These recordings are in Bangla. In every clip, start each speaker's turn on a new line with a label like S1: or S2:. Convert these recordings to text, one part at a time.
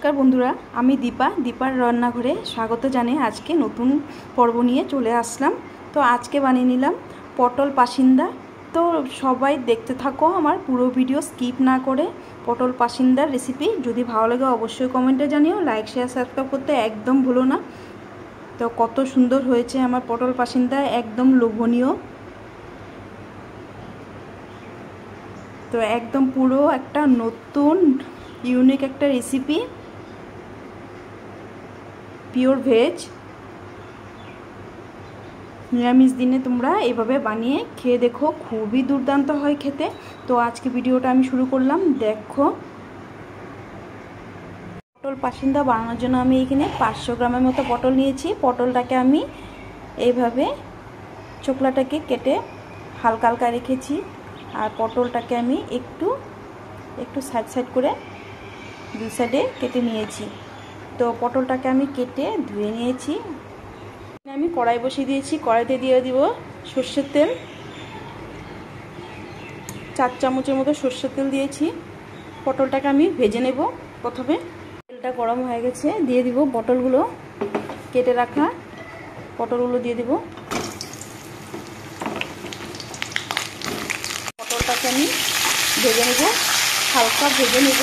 S1: नमस्कार बंधुरा आमी दीपार रान्नाघरे स्वागत जानिए आज के नतून पर्व निये चले आसलाम। तो आज के बानिये निलाम पटल पासिंदा। तो सबाई देखते थाको आमार पुरो भिडियो स्किप ना करे। पटल पासिंदार रेसिपि यदि भालो लागे अवश्य कमेंटे जानियो, लाइक शेयर सबस्क्राइब करते एकदम भूलो ना। तो कत सुंदर होयेछे आमार पटल पासिंदा, एकदम लोभनीय। तो एकदम पुरो एकटा नतून यूनिक एक रेसिपि, पिओर भेज। निरामिष दिने तोमरा एभाবে बानिয়ে খেয়ে देखो, खूबই दुर्दान्त হয় খেতে। तो आज के ভিডিওটা আমি শুরু করলাম। দেখো পটল পাসিন্দা বানানোর জন্য আমি এখানে 500 গ্রামের মতো পটল নিয়েছি। পটলটাকে আমি এইভাবে চোকলাটাকে কেটে হালকা হালকা রেখেছি আর পটলটাকে আমি একটু একটু সাইড সাইড করে দুই সাইডে কেটে নিয়েছি। तो पटलटाके आमी केटे धुए निয়েছি। আমি কড়াই বসিয়ে দিয়েছি। কড়াইতে দিয়ে দিব সরষের তেল, 4 চামচের মতো সরষের তেল দিয়েছি। পটলটাকে আমি ভেজে নেব। প্রথমে তেলটা গরম হয়ে গেছে, দিয়ে দিব পটলগুলো, কেটে রাখা পটলগুলো দিয়ে দিব। পটলটাকে আমি ভেজে নেব, হালকা ভেজে নেব,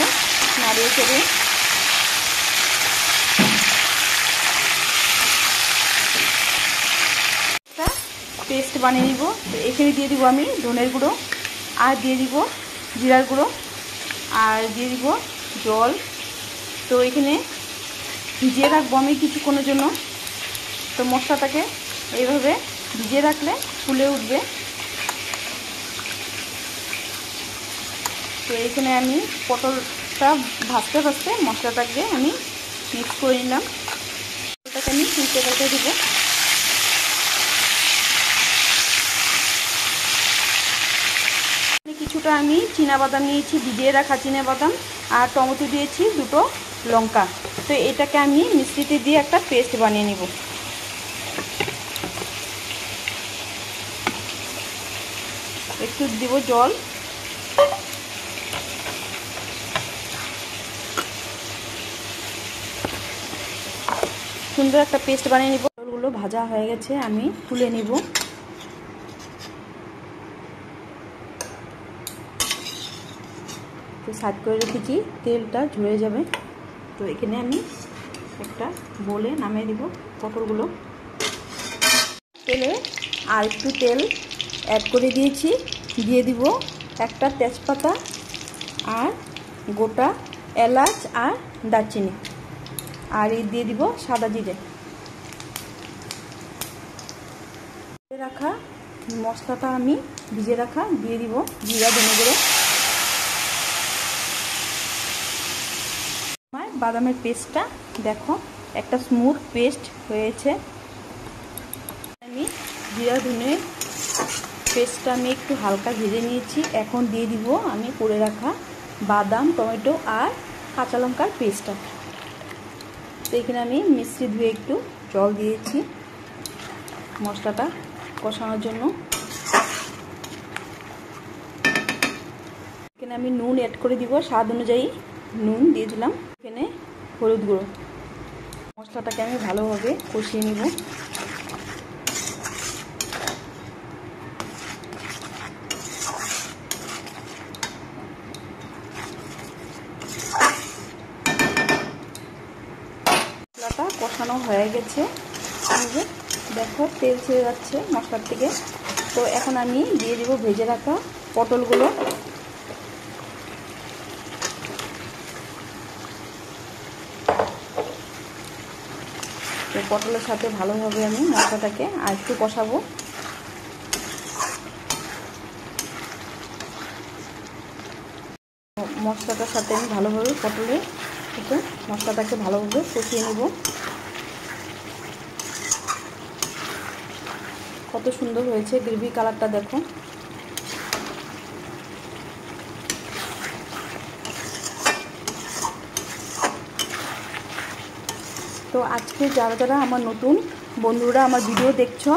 S1: নাড়িয়ে চেড়ে। पेस्ट बानिয়ে নিব। তো এখানে দিয়ে দিব আমি ধনের গুঁড়ো আর দিয়ে দিব জিরার গুঁড়ো আর দিয়ে দিব জল। তো এখানে ভিজিয়ে রাখবো আমি কিছুক্ষণের জন্য। তো মশলাটাকে এইভাবে ভিজিয়ে রাখলে ফুলে উঠবে। তো এখানে আমি পটলটা ভাজতে ভাজতে মশলাটাকে আমি মিক্স করে নিলাম। পটলটাকে আমি উল্টে পাল্টে দিব। কিছুটা আমি চীনাবাদাম নিয়েছি, ভিজিয়ে রাখা চীনাবাদাম, আর টমেটো দিয়েছি দুটো লঙ্কা। তো এটাকে আমি মিক্সিতে দিয়ে একটা পেস্ট বানিয়ে নিব। একটু দিব জল। সুন্দর একটা পেস্ট বানিয়ে নিব। ওগুলো ভাজা হয়ে গেছে, আমি তুলে নিব। সাইড করে রেখেছি, তেলটা ঝরে যাবে। তো এখানে আমি একটা বলে নামিয়ে দিব পটলগুলো। তেলে আর একটু তেল অ্যাড করে দিয়েছি, দিয়ে দিব একটা তেজপাতা আর গোটা এলাচ আর দারচিনি, আর এই দিয়ে দিব সাদা জিরে। রাখা মশলাটা আমি ভিজে রাখা দিয়ে দিব, জিরা ধনে গুঁড়ো। বাদামের পেস্টটা দেখো একটা স্মুথ পেস্ট হয়েছে। আমি জিরা ধনে পেস্টটা আমি একটু হালকা ভেজে নিয়েছি। এখন দিয়ে দিব আমি করে রাখা বাদাম, টমেটো আর কাঁচা লঙ্কার পেস্টটা। তো এখানে আমি মিষ্টি ধুয়ে একটু জল দিয়েছি মশলাটা কষানোর জন্য। এখানে আমি নুন অ্যাড করে দিব, স্বাদ অনুযায়ী নুন দিয়ে দিলাম। এখানে হলুদ গুঁড়ো। মশলাটাকে আমি ভালোভাবে কষিয়ে নিব। মশলাটা কষানো হয়ে গেছে, দেখো তেল ছেড়ে যাচ্ছে মশলার থেকে। তো এখন আমি দিয়ে দিব ভেজে রাখা পটলগুলো। পটলের সাথে ভালোভাবে আমি মশলাটাকে আর একটু কষাবো। মশলাটার সাথে আমি ভালোভাবে পটলের সাথে মশলাটাকে ভালোভাবে কষিয়ে নেব। কত সুন্দর হয়েছে গ্রেভি কালারটা দেখো। তো আজকে যারা যারা আমার নতুন বন্ধুরা আমার ভিডিও দেখছো,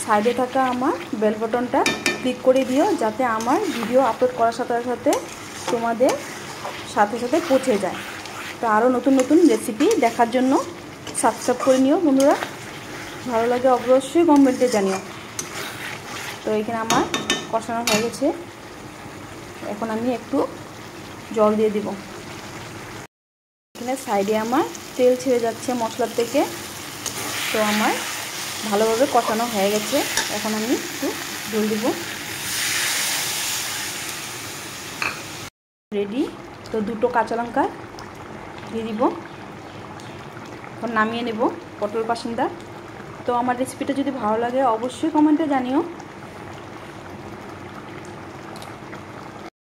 S1: সাইডে থাকা আমার বেল বাটনটা ক্লিক করে দিও, যাতে আমার ভিডিও আপলোড করার সাথে সাথে তোমাদের সাথে সাথে পৌঁছে যায়। তো আরও নতুন নতুন রেসিপি দেখার জন্য সাবস্ক্রাইব করে নিও বন্ধুরা। ভালো লাগে অবশ্যই কমেন্টে জানিও। তো এখানে আমার কষানো হয়ে গেছে, এখন আমি একটু জল দিয়ে দিব। এখানে সাইডে আমার তেল ছেড়ে যাচ্ছে মশলার থেকে। তো আমার ভালোভাবে কষানো হয়ে গেছে, এখন আমি একটু জল দিব। রেডি। তো দুটো কাঁচা লঙ্কা দিয়ে দিব, এখন নামিয়ে নেব পটল পাসিন্দা। তো আমার রেসিপিটা যদি ভালো লাগে অবশ্যই কমেন্টে জানিও।